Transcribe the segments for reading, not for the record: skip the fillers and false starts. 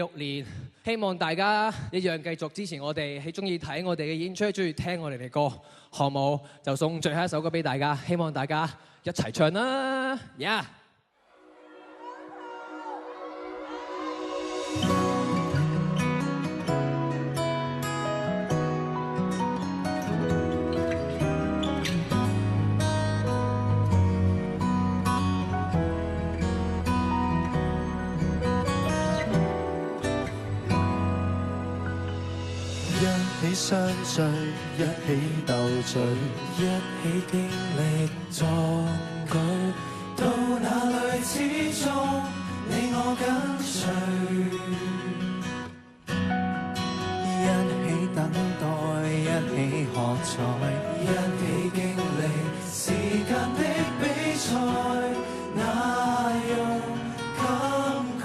6年，希望大家一樣繼續支持我哋，係中意睇我哋嘅演出，中意聽我哋嘅歌，好冇？就送最後一首歌俾大家，希望大家一齊唱啦，yeah！一起相聚，一起鬥嘴，一起經歷壯舉，到哪裏始終你我跟隨，一起等待，一起喝彩，一起經歷時間的比賽，那樣感慨，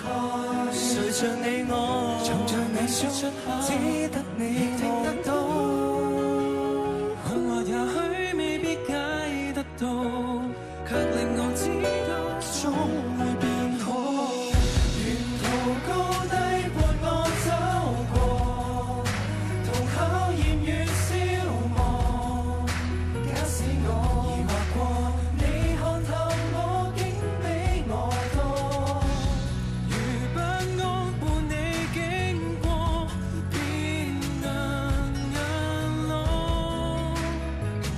誰像你我，從像你說出口，只得你聽得到，困惑也許未必解得到，卻令我知道終會變好。沿途高低伴我走過，同考驗與消磨。假使我疑惑過，你看透我竟比我多。如不安伴你經過，便能硬朗。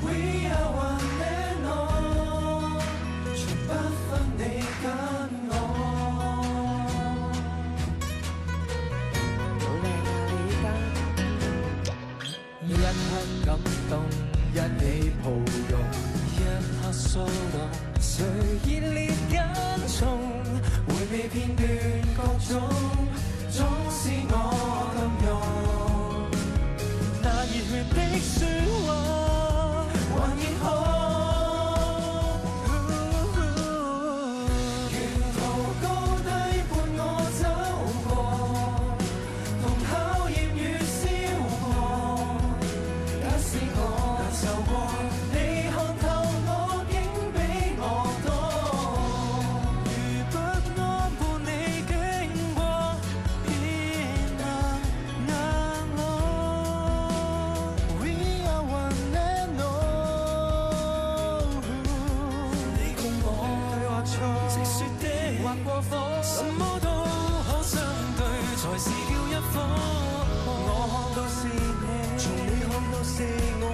We are one and all，從不分你跟我。一刻感動，一起抱擁，一刻騷動，誰熱烈跟從？回味片段各種，總是我禁用。那熱血的説話，還熱可。沿途高低伴我走過，同考驗與消磨。假使我難受過，你看透我竟比我多。如不安伴你經過，便能硬朗。We are one and all，你共我對或錯，直說的或過火，什麼都可相對，才是叫一夥。我看到是你，從你看到是我。